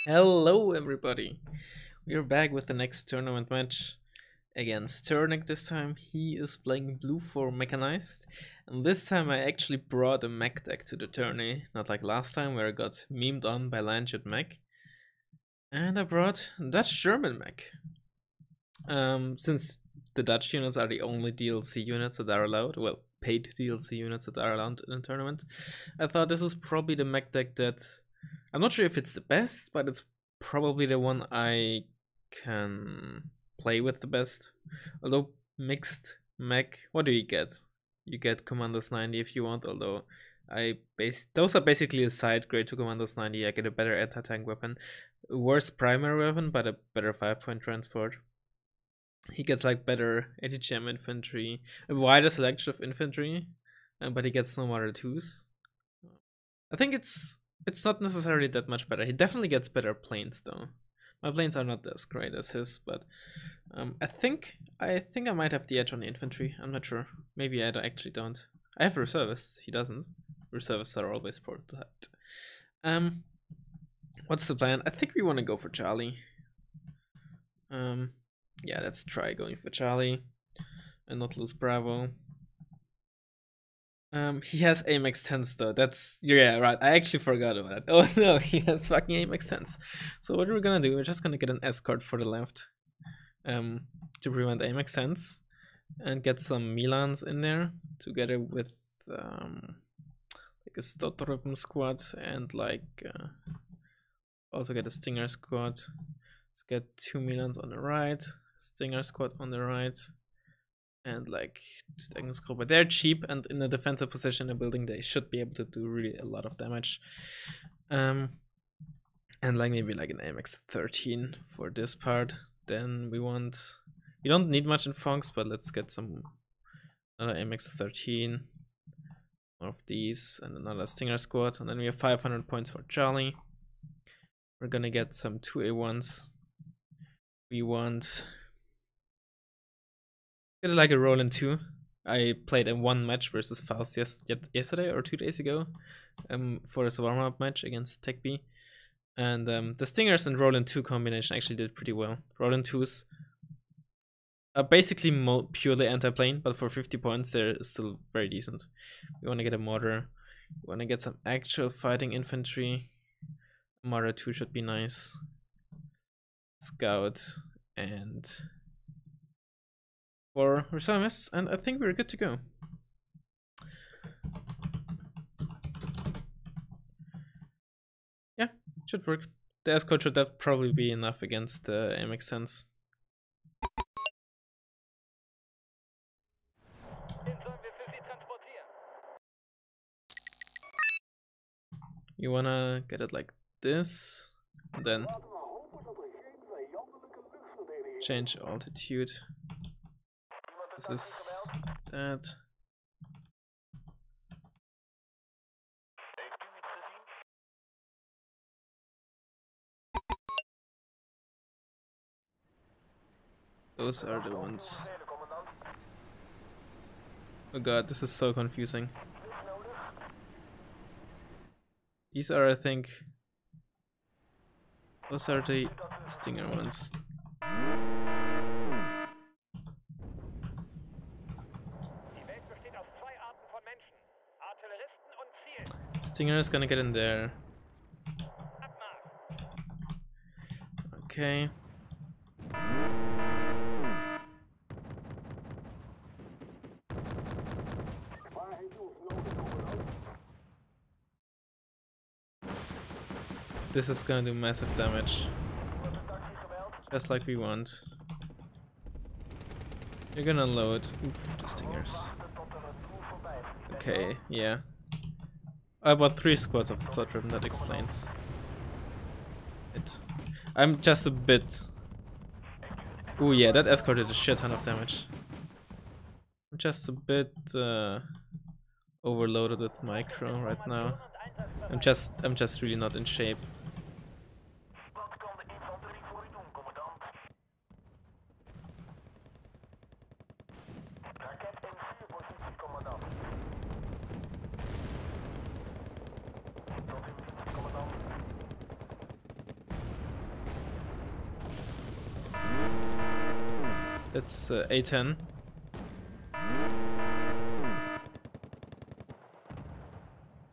Hello everybody! We're back with the next tournament match against Tyrnek this time. He is playing blue for mechanized, and this time I actually brought a mech deck to the tourney, not like last time where I got memed on by Landshut mech. And I brought Dutch-German mech. Since the Dutch units are the only DLC units that are allowed, well, paid DLC units that are allowed in the tournament, I thought this is probably the mech deck that I'm not sure if it's the best, but it's probably the one I can play with the best. Although mixed mech, what do you get? You get Commandos 90 if you want, although those are basically a side grade to Commandos 90. I get a better anti-tank weapon, a worse primary weapon, but a better 5-point transport. He gets like better ATGM infantry, a wider selection of infantry, but he gets no Marder 2s. I think it's not necessarily that much better. He definitely gets better planes though. My planes are not as great as his, but I think I might have the edge on the infantry. I'm not sure. Maybe I actually don't. I have reservists. He doesn't. Reservists are always important to have. What's the plan? I think we want to go for Charlie. Yeah, let's try going for Charlie and not lose Bravo. He has AMX 10s though. Yeah, right. I actually forgot about it. Oh no, he has fucking AMX 10s. So what we're gonna do, we're just gonna get an escort for the left, to prevent AMX 10s, and get some Milans in there together with like a Stotrupm squad and like also get a Stinger squad. Let's get 2 Milans on the right, Stinger squad on the right. And like but they're cheap, and in a defensive position in a building they should be able to do really a lot of damage. And like maybe like an AMX 13 for this part. Then we don't need much in Fonks, but let's get another AMX 13, more of these, and another Stinger squad, and then we have 500 points for Charlie. We're gonna get some 2A1s. We want like a roll in 2. I played in one match versus Faust yesterday or 2 days ago, for a warm-up match against Tech B, and the Stingers and roll in 2 combination actually did pretty well. Roll in 2s are basically purely anti-plane, but for 50 points they're still very decent. We want to get a mortar. We want to get some actual fighting infantry. Mortar 2 should be nice. Scout and 4 reservists, and I think we're good to go. Yeah, should work. The escort should probably be enough against the AMX 10s. You wanna get it like this, and then change altitude. This is that. Those are the ones. Oh god, this is so confusing. These are, I think, those are the Stinger ones. Stinger is gonna get in there. Okay. This is gonna do massive damage. Just like we want. You're gonna load. Oof, the Stingers. Okay, yeah. I bought 3 squads of Stotrupm, that explains it. I'm just a bit... Ooh yeah, that escorted a shit ton of damage. I'm just a bit overloaded with micro right now. I'm just really not in shape. It's A10.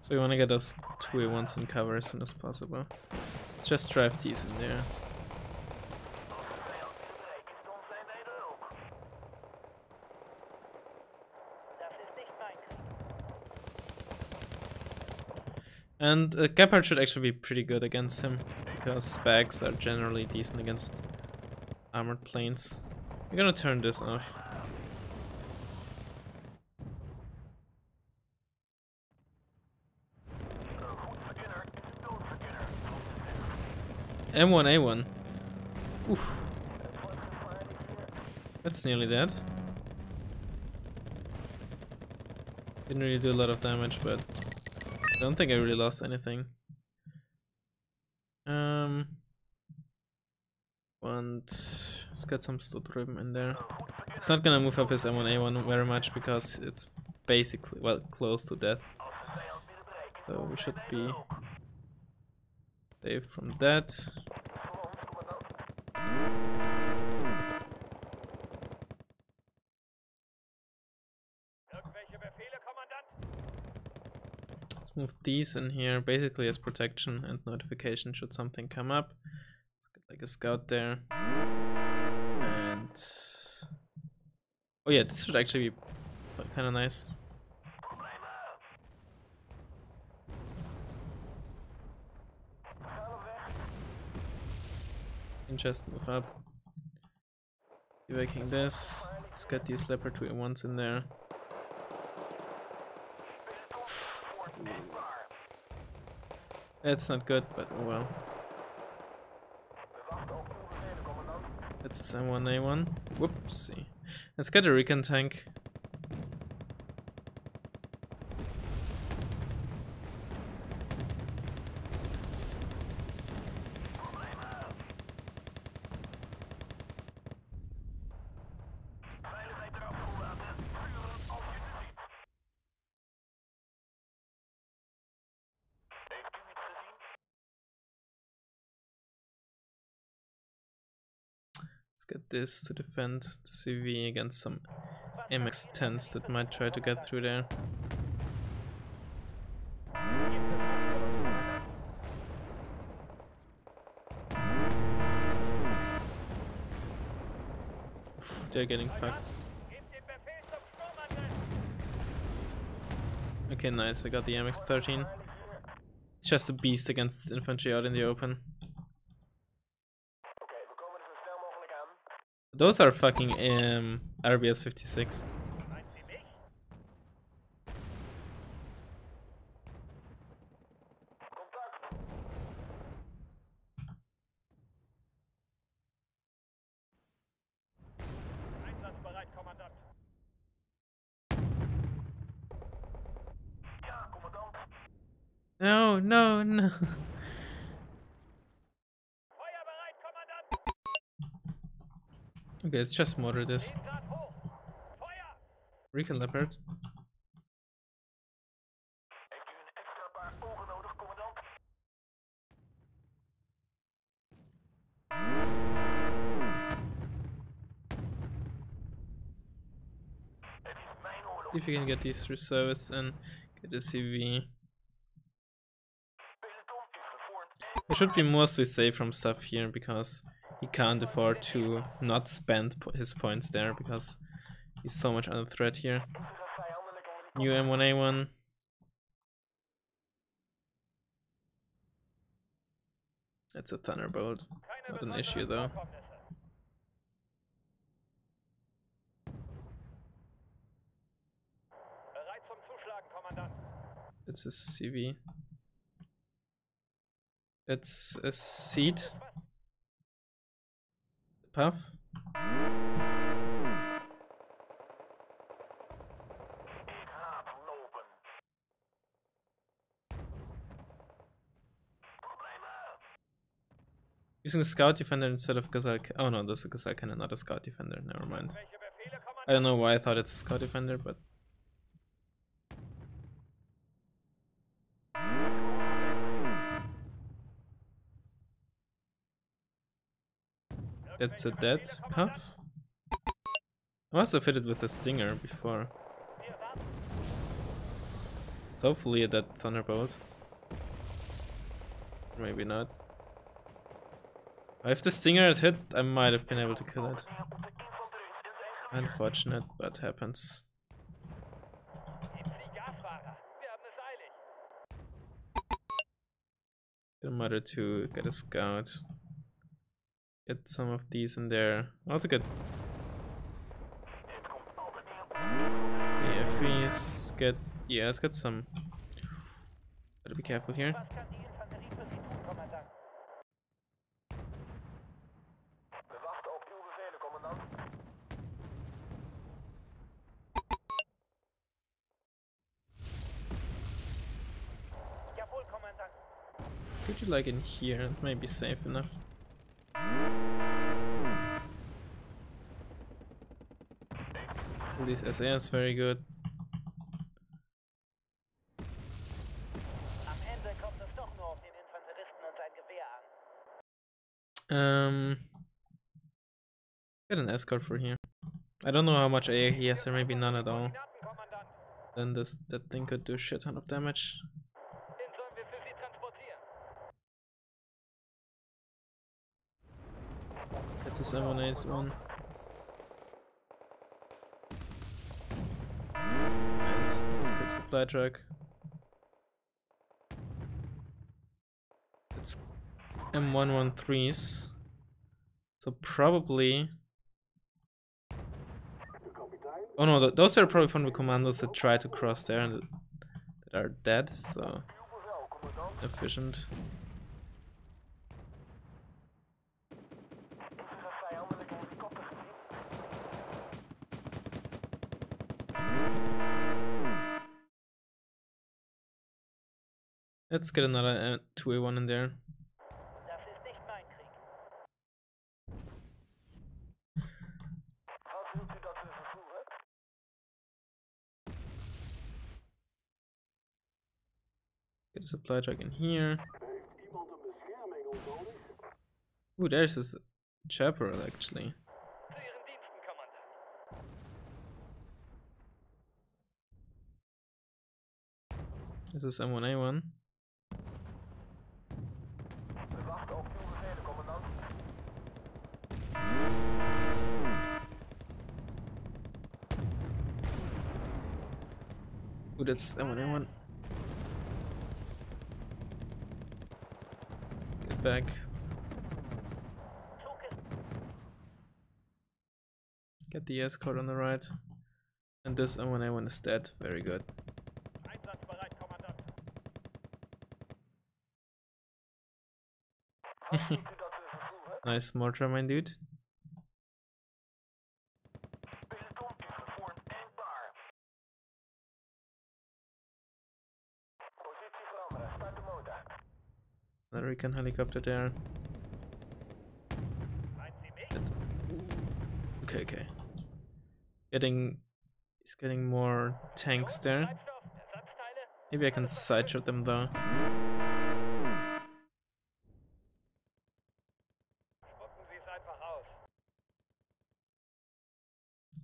So we want to get those 2 A1s in cover as soon as possible. Let's just drive these in there. And Gepard should actually be pretty good against him, because specs are generally decent against armored planes. We're gonna turn this off. M1A1. Oof. That's nearly dead. Didn't really do a lot of damage, but I don't think I really lost anything. Let's get some Stuttgart in there. It's not gonna move up his M1A1 very much because it's basically, well, close to death. So we should be safe from that. Let's move these in here basically as protection and notification should something come up. Let's get like a scout there. And oh yeah, this should actually be kind of nice. And just move up. Evacuating this. Let's get these Leopard 2 A1s in there. That's not good, but oh well. That's a M1A1. Whoopsie. Let's get a recon tank. Let's get this to defend the CV against some MX-10s that might try to get through there. Oof, they're getting fucked. Okay, nice, I got the MX-13. It's just a beast against infantry out in the open. Those are fucking RBS 56. No, no, no. Okay, let's just motor this. Recon Leopard. If you can get these through service and get a CV. I should be mostly safe from stuff here because he can't afford to not spend his points there because he's so much under threat here. New M1A1. That's a Thunderbolt. Not an issue though. It's a CV. It's a seat. Puff. Using a scout defender instead of Gazelle. Oh no, this is a Gazelle cannon, not a scout defender. Never mind. I don't know why I thought it's a scout defender, but it's a dead puff. I must have hit it with the stinger before. So hopefully that thunderbolt. Maybe not. If the stinger had hit, I might have been able to kill it. Unfortunate, but happens. Get a mother to get a scout. Get some of these in there. Also get AFVs. Get, yeah, let's get some. Gotta be careful here. Could you like in here? It may be safe enough. These SAs very good. Get an escort for here. I don't know how much AA he has, or maybe none at all. Then that thing could do a shit ton of damage. It's a 7-8 one. Nice, good supply truck. It's M113s. So probably. Oh no, those were probably from the commandos that tried to cross there and that are dead, so efficient. Let's get another 2A1 in there. Get a supply truck in here. Ooh, there's this chaparral actually. This is M1A1. Ooh, that's M1A1. Get back. Get the escort on the right. And this M1A1 is dead. Very good. Nice mortar, my dude. Another recon helicopter there. Okay. He's getting more tanks there. Maybe I can sideshot them though.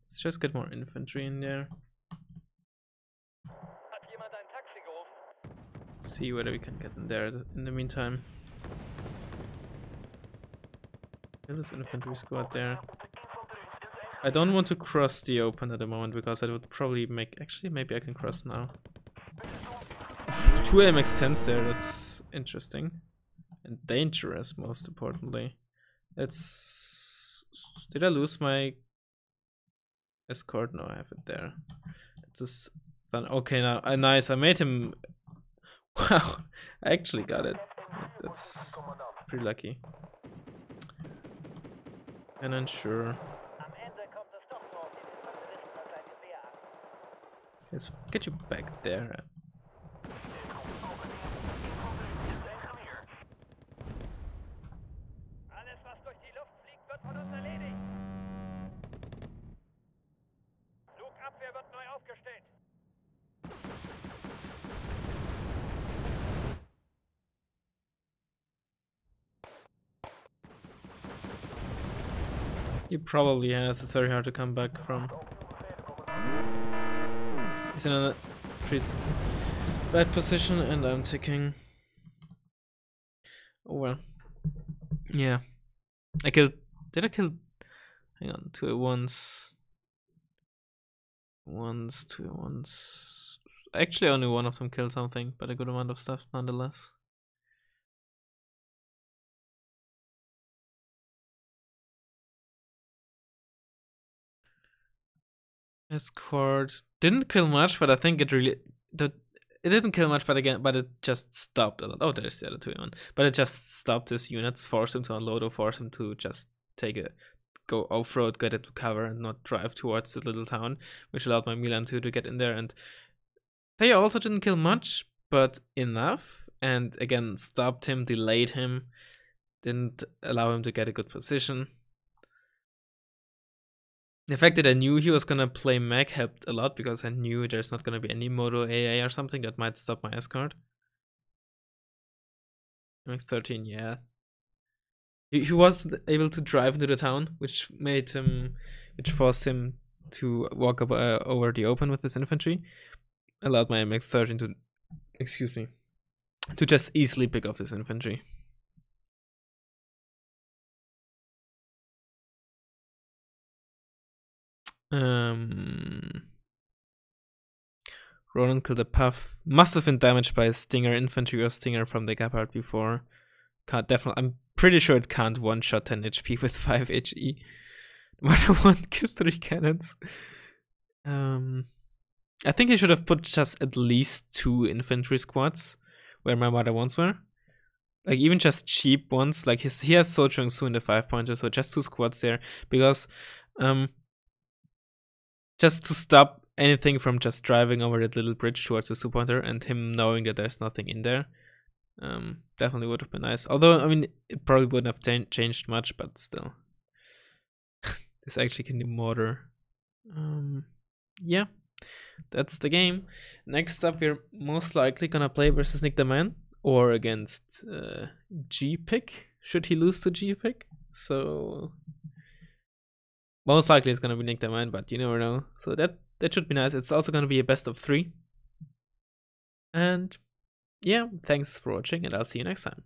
Let's just get more infantry in there. See whether we can get in there in the meantime. There's this infantry squad there. I don't want to cross the open at the moment because that would probably make... Actually, maybe I can cross now. 2 MX-10s there, that's interesting. And dangerous, most importantly. It's... Did I lose my escort? No, I have it there. It's just... Okay, now, nice, I made him... Wow, I actually got it. That's pretty lucky. And unsure. Let's get you back there. He probably has. It's very hard to come back from. He's in a pretty bad position, and I'm ticking. Oh well. Yeah. I killed. Did I kill? Hang on. 2 at once. Once, 2 at once. Actually, only one of them killed something, but a good amount of stuff nonetheless. Escort didn't kill much, but I think it really it didn't kill much, but it just stopped a lot. Oh, there's the other 2 1. But it just stopped his units, forced him to unload or force him to just go off-road, get it to cover, and not drive towards the little town, which allowed my Milan 2 to get in there. And they also didn't kill much, but enough. And again, stopped him, delayed him, didn't allow him to get a good position. The fact that I knew he was gonna play mech helped a lot, because I knew there's not gonna be any Moto AA or something that might stop my escort. Max 13, yeah. He wasn't able to drive into the town, which forced him to walk up over the open with his infantry. Allowed my MX 13 to just easily pick off this infantry. Ronan killed a puff. Must have been damaged by a Stinger infantry or Stinger from the Gepard before. Can't definitely. I'm pretty sure it can't one-shot 10 HP with 5 HE. Marder 1 killed 3 cannons. I think he should have put just at least 2 infantry squads where my Marder 1s were. Like, even just cheap ones. Like, he has So Chung-Soo in the 5-pointer, so just 2 squads there. Because, just to stop anything from just driving over that little bridge towards the 2-pointer, and him knowing that there's nothing in there. Definitely would have been nice. Although, I mean, it probably wouldn't have changed much, but still. This actually can do mortar. Yeah, that's the game. Next up, we're most likely gonna play versus Nick the Man, or against G-Pick, should he lose to G-Pick. So, most likely it's gonna be Nick the Man, but you never know. So that should be nice. It's also gonna be a best of 3. And yeah, thanks for watching, and I'll see you next time.